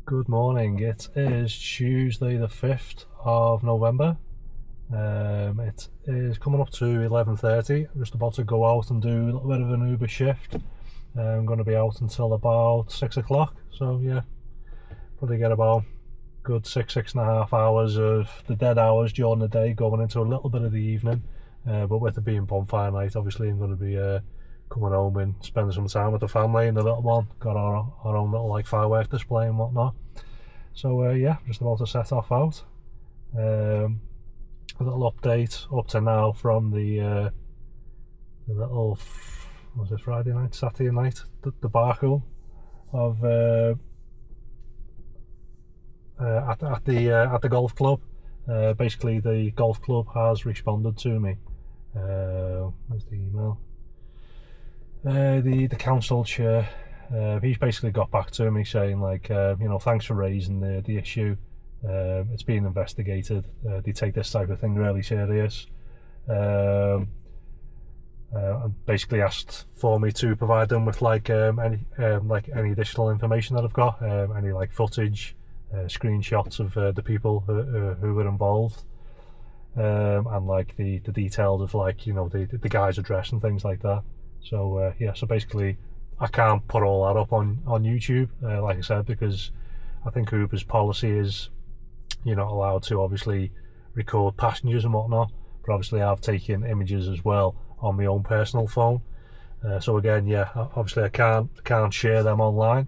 Good morning. It is Tuesday the 5th of November. It is coming up to 11:30. I'm just about to go out and do a little bit of an Uber shift. I'm going to be out until about 6 o'clock. So yeah, probably get about good six and a half hours of the dead hours during the day going into a little bit of the evening. But with it being bonfire night, obviously I'm going to be coming home and spending some time with the family and the little one. Got our own little like firework display and whatnot. So yeah, just about to set off out. A little update up to now from the little, was it Friday night, Saturday night, the Barkle of at the golf club. Basically, the golf club has responded to me. Where's the email? The council chair, he's basically got back to me saying like, thanks for raising the issue. It's being investigated. They take this type of thing really serious. And basically asked for me to provide them with like any additional information that I've got, any like footage, screenshots of the people who were involved, and like the details of like the guy's address and things like that. So yeah, so basically I can't put all that up on YouTube, like I said, because I think Uber's policy is you're not allowed to obviously record passengers and whatnot, but obviously I've taken images as well on my own personal phone. So again, yeah, obviously I can't share them online,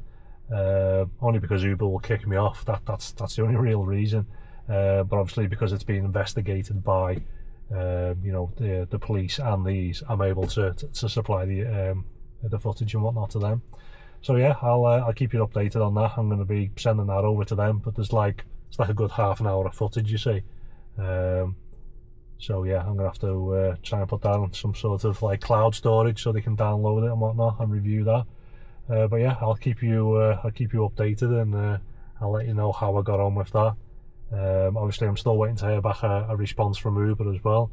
only because Uber will kick me off. That's the only real reason. But obviously because it's being investigated by the police and these, I'm able to supply the footage and whatnot to them. So yeah, I'll keep you updated on that. I'm going to be sending that over to them, but it's like a good half an hour of footage, you see. So yeah, I'm gonna have to try and put that on some sort of like cloud storage so they can download it and whatnot and review that. But yeah, I'll keep you updated, and I'll let you know how I got on with that. Obviously I'm still waiting to hear back a response from Uber as well.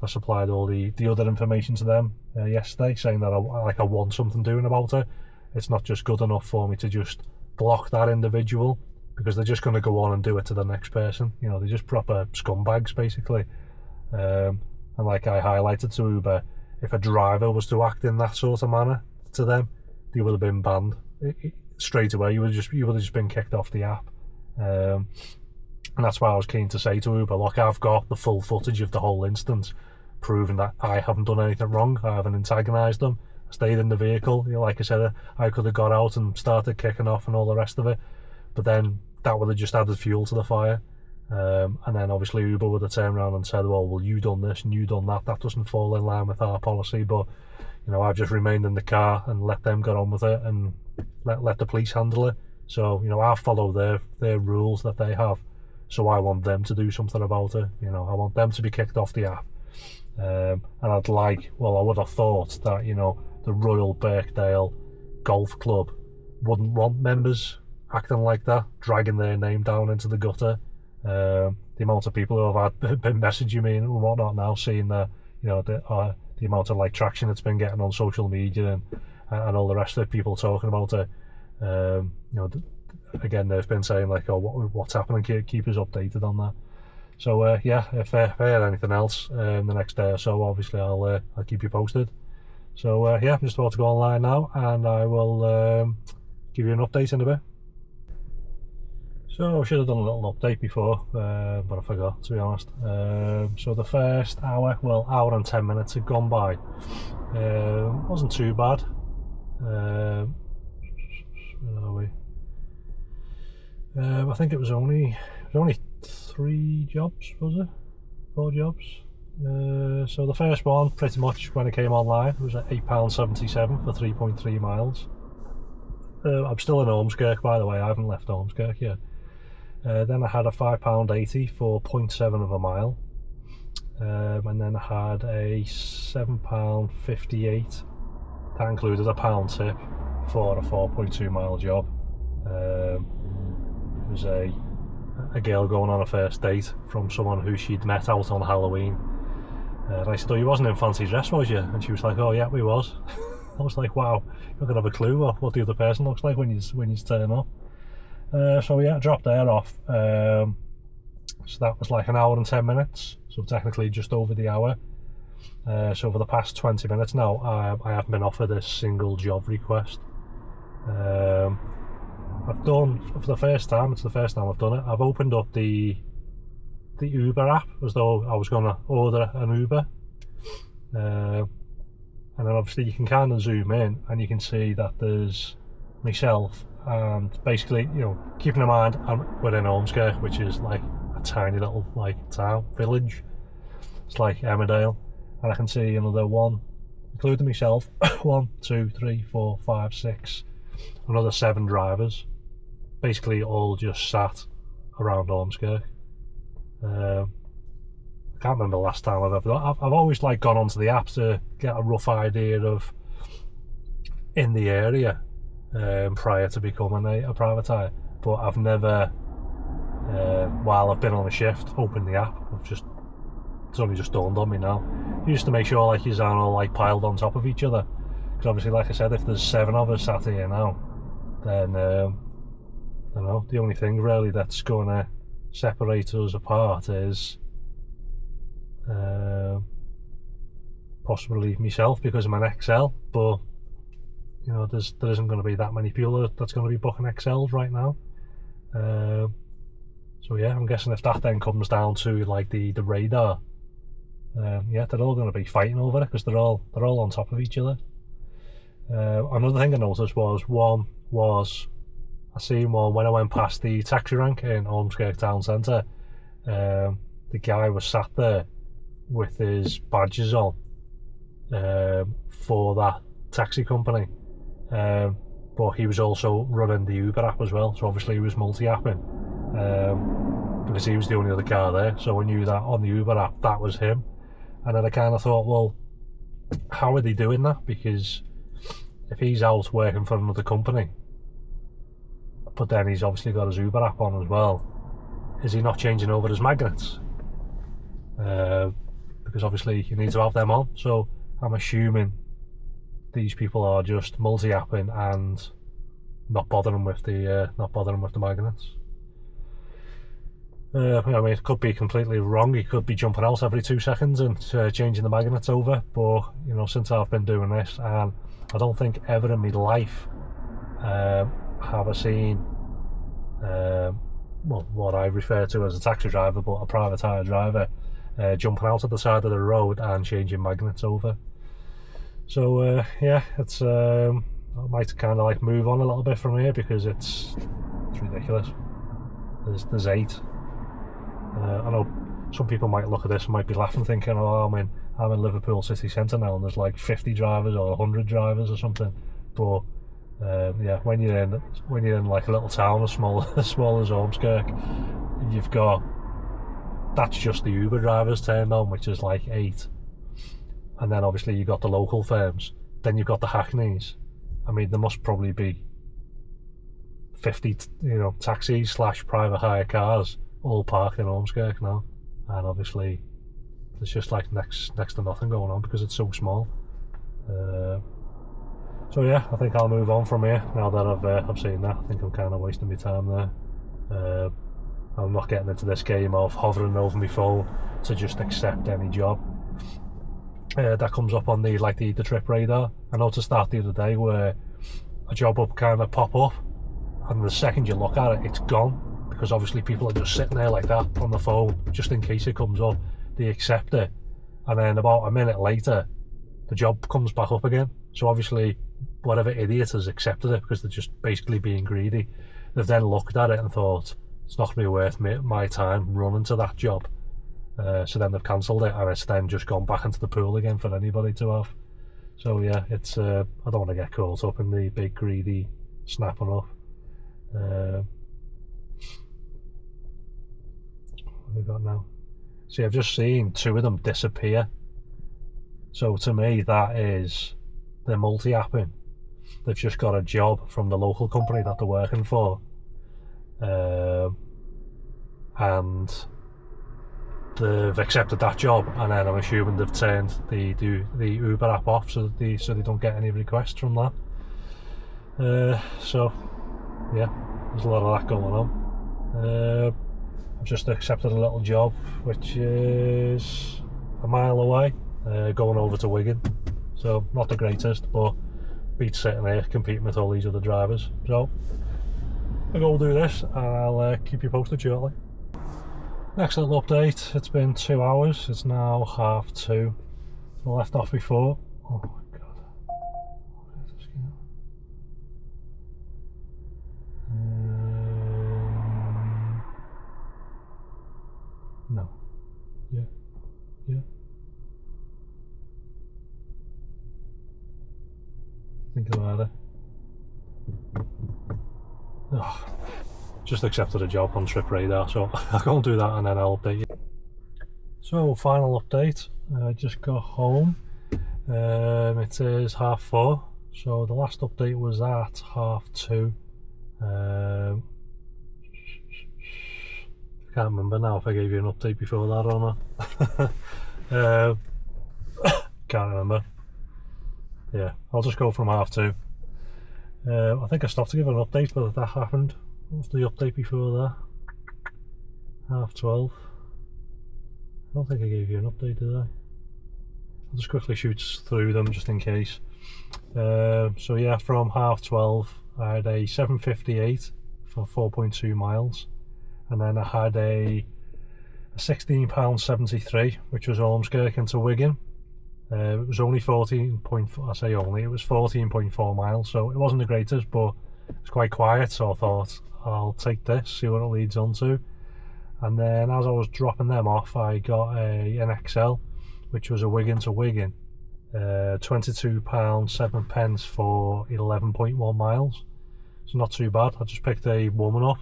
I supplied all the other information to them yesterday, saying that I want something doing about it. It's not just good enough for me to just block that individual, because they're just going to go on and do it to the next person. They're just proper scumbags basically. And like I highlighted to Uber, if a driver was to act in that sort of manner to them, they would have been banned straight away. You would have just been kicked off the app. And that's why I was keen to say to Uber, look, I've got the full footage of the whole instance, proving that I haven't done anything wrong. I haven't antagonised them. I stayed in the vehicle. Like I said, I could have got out and started kicking off and all the rest of it, but then that would have just added fuel to the fire. And then obviously Uber would have turned around and said, well, you done this and you done that doesn't fall in line with our policy. But I've just remained in the car and let them get on with it and let the police handle it. So I follow their rules that they have, so I want them to do something about it. I want them to be kicked off the app. And I would have thought that the Royal Birkdale Golf Club wouldn't want members acting like that, dragging their name down into the gutter. The amount of people who have been messaging me and whatnot now, seeing that the amount of like traction it's been getting on social media and all the rest of it, people talking about it. Again, they've been saying like, oh, what's happening? Keep us updated on that. So yeah, if I hear anything else the next day or so, obviously I'll keep you posted. So yeah, I'm just about to go online now, and I will give you an update in a bit. So I should have done a little update before, but I forgot, to be honest. So the first hour and 10 minutes had gone by. Wasn't too bad. Where are we? I think it was only 3 jobs, was it? 4 jobs. So the first one, pretty much when it came online, was at £8.77 for 3.3 miles. I'm still in Ormskirk, by the way. I haven't left Ormskirk yet. Then I had a £5.80 for 0.7 of a mile, and then I had a £7.58. That included a £1 tip for a 4.2 mile job. It was a girl going on a first date from someone who she'd met out on Halloween. And I said, oh, you wasn't in fancy dress, was you? And she was like, oh yeah, we was. I was like, wow, you're not gonna have a clue what the other person looks like when you turn up. So yeah, I dropped there off. So that was like an hour and 10 minutes. So technically just over the hour. So for the past 20 minutes now, I haven't been offered a single job request. I've done, for the first time, it's the first time I've done it, I've opened up the Uber app as though I was going to order an Uber. And then obviously you can kind of zoom in and you can see that there's myself and basically, you know, keeping in mind we're in Ormskirk, which is like a tiny little like town, village. It's like Emmerdale. And I can see another one, including myself, 1, 2, 3, 4, 5, 6, another 7 drivers, basically all just sat around Ormskirk. I can't remember the last time I've ever done. I've always like gone onto the app to get a rough idea of in the area prior to becoming a private hire, but I've never, while I've been on a shift, opened the app. It's only just dawned on me now. Just to make sure like you aren't all like piled on top of each other, because obviously, like I said, if there's 7 of us sat here now, then I don't know, the only thing really that's going to separate us apart is possibly myself because I'm an XL, but you know, there isn't going to be that many people that's going to be booking XLs right now. So yeah, I'm guessing if that then comes down to like the radar, yeah, they're all going to be fighting over it because they're all on top of each other. Another thing I noticed was I seen one when I went past the taxi rank in Ormskirk town centre. The guy was sat there with his badges on for that taxi company, but he was also running the Uber app as well, so obviously he was multi-apping because he was the only other car there, so I knew that on the Uber app that was him. And then I kind of thought, well, how are they doing that? Because if he's out working for another company, but then he's obviously got his Uber app on as well, is he not changing over his magnets? Because obviously you need to have them on. So I'm assuming these people are just multi-apping and not bothering with the magnets. I mean, it could be completely wrong. He could be jumping out every 2 seconds and changing the magnets over. But you know, since I've been doing this, and I don't think ever in my life have I seen well, what I refer to as a taxi driver, but a private hire driver, jumping out at the side of the road and changing magnets over. So yeah, it's I might kind of like move on a little bit from here because it's ridiculous. There's 8. I know some people might look at this and might be laughing, thinking, "Oh, I'm in Liverpool city centre now, and there's like 50 drivers or 100 drivers or something." But yeah, when you're in like a little town as small as Ormskirk, you've got, that's just the Uber drivers turned on, which is like 8, and then obviously you've got the local firms. Then you've got the hackneys. I mean, there must probably be 50, you know, taxis / private hire cars all parked in Ormskirk now, and obviously there's just like next to nothing going on because it's so small. So yeah, I think I'll move on from here now that I've seen that. I think I'm kind of wasting my time there. I'm not getting into this game of hovering over my phone to just accept any job that comes up on the trip radar. I noticed that the other day where a job will kind of pop up, and the second you look at it, it's gone. Because obviously people are just sitting there like that on the phone, just in case it comes up. They accept it, and then about a minute later, the job comes back up again. So obviously, whatever idiot has accepted it because they're just basically being greedy, they've then looked at it and thought, it's not going to be worth my time running to that job. So then they've cancelled it, and it's then just gone back into the pool again for anybody to have. So yeah, it's I don't want to get caught up in the big greedy snapping up. What have we got now? See, I've just seen 2 of them disappear. So to me, that is, they're multi-apping. They've just got a job from the local company that they're working for, and they've accepted that job, and then I'm assuming they've turned the Uber app off so they don't get any requests from that. So yeah, there's a lot of that going on. I've just accepted a little job which is a mile away, going over to Wigan, so not the greatest, but beats sitting here competing with all these other drivers. So I'll go do this and I'll keep you posted shortly. Next little update, it's been 2 hours, it's now 2:30. I left off before. Oh my god. No. Yeah. Think about it. Oh, just accepted a job on Trip Radar, so I'll go and do that and then I'll update you. So, final update. I just got home. It is 4:30, so the last update was at 2:30. I can't remember now if I gave you an update before that or not. Can't remember. Yeah, I'll just go from 2:30. I think I stopped to give an update, but that happened. What's the update before that? 12:30. I don't think I gave you an update, did I? I'll just quickly shoot through them just in case. So yeah, from 12:30 I had a 7:58 for 4.2 miles, and then I had a £16.73, which was Ormskirk into Wigan. It was only 14.4 miles, so it wasn't the greatest, but it's quite quiet, so I thought I'll take this, see what it leads on to. And then as I was dropping them off, I got an XL, which was a Wigan to Wigan, £22.07 for 11.1 miles. So not too bad. I just picked a woman up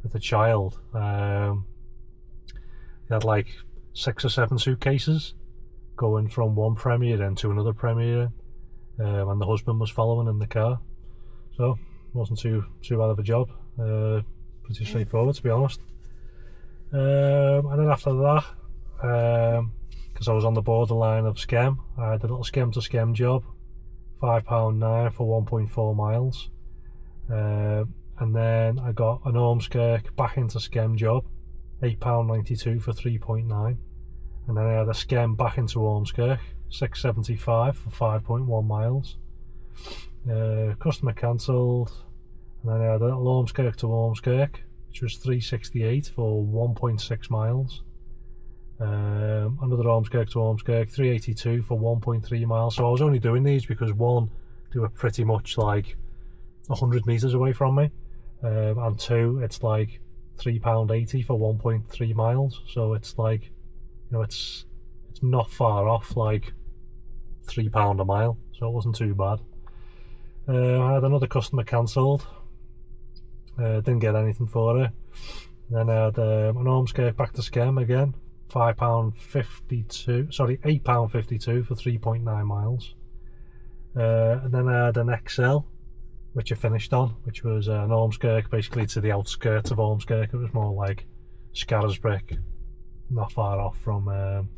with a child. They had like 6 or 7 suitcases going from one Premier Inn to another Premier Inn, and the husband was following in the car. So wasn't too bad of a job. Pretty straightforward, to be honest. And then after that, because I was on the borderline of Skem, I had a little Skem to Skem job, £5.09 for 1.4 miles. And then I got an Ormskirk back into Skem job, £8.92 for 3.9. And then I had a Skem back into Ormskirk, £6.75 for 5.1 miles. Customer cancelled, and then I had a little Ormskirk to Ormskirk, which was £3.68 for 1.6 miles. Another Ormskirk to Ormskirk, £3.82 for 1.3 miles. So I was only doing these because one, they were pretty much like 100 metres away from me, and two, it's like £3.80 for 1.3 miles. So it's like, you know, it's not far off, like £3 a mile, so it wasn't too bad. I had another customer cancelled. Didn't get anything for it. Then I had an Ormskirk back to Skem again, £8.52 for 3.9 miles. And then I had an XL, which I finished on, which was an Ormskirk basically to the outskirts of Ormskirk. It was more like Skelmersdale, not far off from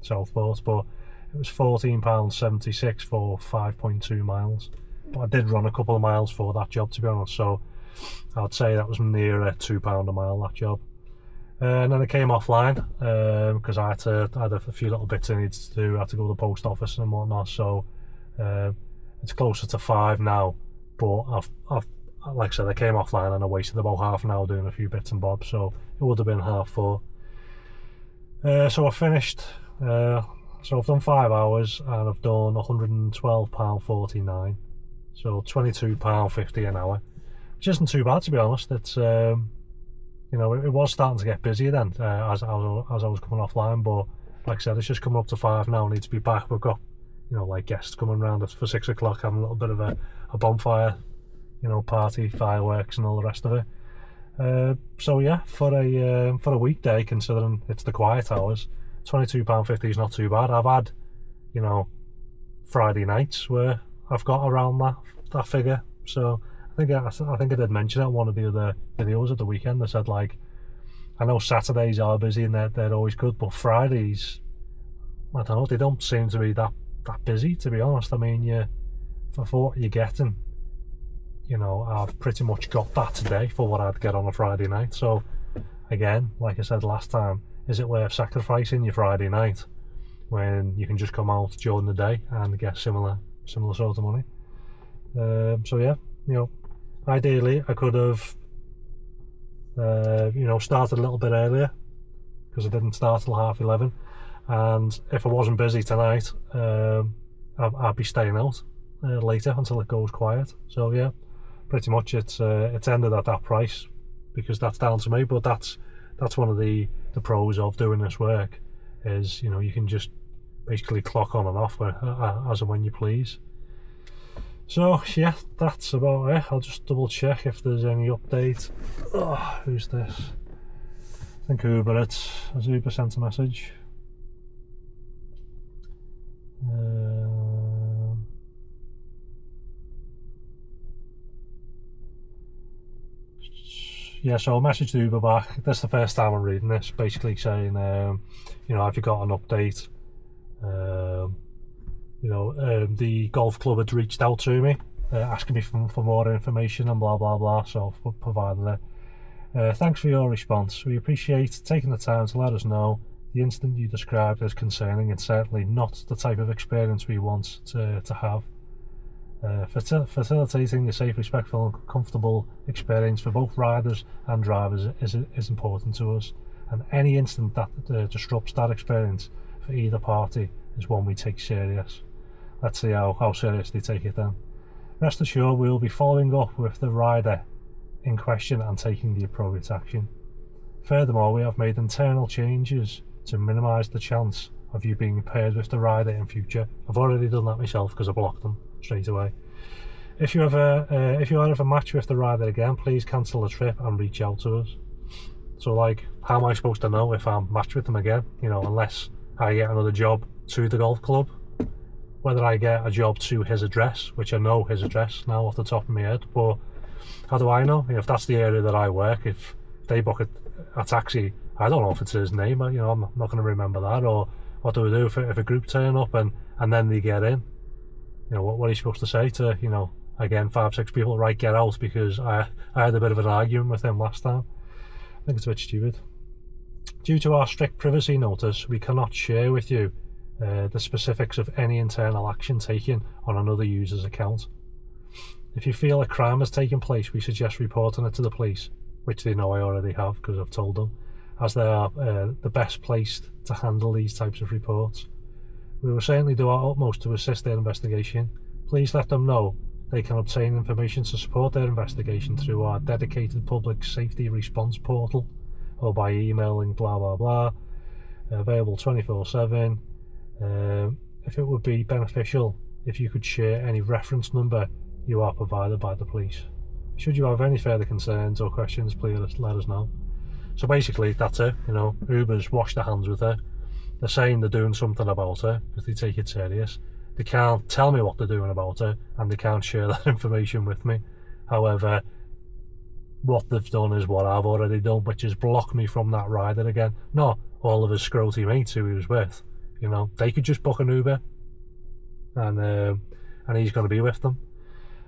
Southport, but it was £14.76 for 5.2 miles. But I did run a couple of miles for that job, to be honest, so I'd say that was nearer £2 a mile, that job. And then I came offline because I had a few little bits I needed to do. I had to go to the post office and whatnot, so it's closer to 5 now. But I've like I said, I came offline and I wasted about half an hour doing a few bits and bobs, so it would have been 4:30. So I finished. So I've done 5 hours and I've done £112.49, so £22.50 an hour, which isn't too bad, to be honest. It's you know, it was starting to get busier then as I was coming offline, but like I said, it's just coming up to 5 now. I need to be back. We've got, you know, like guests coming round for 6 o'clock, having a little bit of a bonfire, you know, party, fireworks and all the rest of it. So yeah, for a weekday, considering it's the quiet hours, £22.50 is not too bad. I've had, you know, Friday nights where I've got around that figure. So I think I did mention it on one of the other videos at the weekend. I said, like, I know Saturdays are busy and they're always good, but Fridays, I don't know, they don't seem to be that busy, to be honest. I mean, for what you're getting, you know, I've pretty much got that today for what I'd get on a Friday night. So again, like I said last time, is it worth sacrificing your Friday night when you can just come out during the day and get similar sort of money? So yeah, you know, ideally I could have you know, started a little bit earlier, because I didn't start till 11:30, and if I wasn't busy tonight, I'd be staying out later until it goes quiet. So yeah, pretty much it's ended at that price, because that's down to me. But that's one of the pros of doing this work, is, you know, you can just basically clock on and off as and when you please. So yeah, that's about it. I'll just double check if there's any update. Oh, who's this? I think Uber. Has Uber sent a message? Yeah, so I messaged Uber back. This is the first time I'm reading this, basically saying, you know, have you got an update? You know, the golf club had reached out to me, asking me for more information and blah blah blah, so I've provided it. Thanks for your response. We appreciate taking the time to let us know. The incident you described as concerning and certainly not the type of experience we want to have. Facilitating a safe, respectful and comfortable experience for both riders and drivers is important to us, and any incident that disrupts that experience for either party is one we take serious. Let's see how serious they take it then. Rest assured we will be following up with the rider in question and taking the appropriate action. Furthermore, we have made internal changes to minimise the chance of you being paired with the rider in future. I've already done that myself because I blocked them straight away. If you ever match with the rider again, please cancel the trip and reach out to us. So, like, how am I supposed to know if I'm matched with them again? You know, unless I get another job to the golf club. Whether I get a job to his address, which I know his address now off the top of my head, but how do I know? You know, if that's the area that I work, if they book a taxi, I don't know if it's his name. You know, I'm not going to remember that. Or what do we do if a group turn up and then they get in? You know, what are you supposed to say to, you know, again, 5-6 people, right, get out, because I had a bit of an argument with him last time. I think it's a bit stupid. Due to our strict privacy notice, we cannot share with you the specifics of any internal action taken on another user's account. If you feel a crime has taken place, we suggest reporting it to the police, which they know I already have because I've told them, as they are the best placed to handle these types of reports. We will certainly do our utmost to assist their investigation. Please let them know they can obtain information to support their investigation through our dedicated public safety response portal, or by emailing blah blah blah, available 24/7. If it would be beneficial if you could share any reference number you are provided by the police. Should you have any further concerns or questions, please let us know. So basically that's it. You know, Uber's washed their hands with her. They're saying they're doing something about her because they take it serious. They can't tell me what they're doing about her, and they can't share that information with me. However, what they've done is what I've already done, which is block me from that rider again. Not all of his scroty mates who he was with. You know, they could just book an Uber, and he's going to be with them,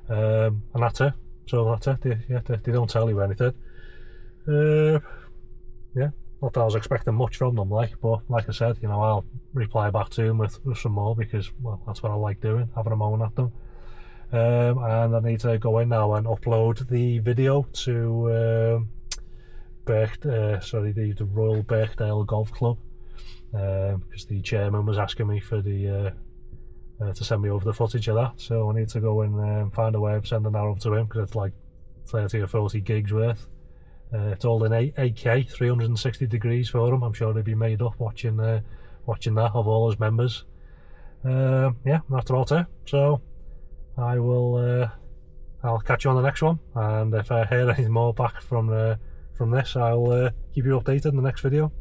and that's it. So that's it. They don't tell you anything. Yeah, not that I was expecting much from them, but like I said, you know, I'll reply back to them with some more, because, well, that's what I like doing, having a moan at them. And I need to go in now and upload the video to the Royal Birkdale Golf Club, because the chairman was asking me for the to send me over the footage of that. So I need to go and find a way of sending that over to him, because it's like 30 or 40 gigs worth. It's all in 8K, 360 degrees for him. I'm sure he'd be made up watching that of all his members. Yeah, that's about it. So I will. I'll catch you on the next one, and if I hear anything more back from this, I'll keep you updated in the next video.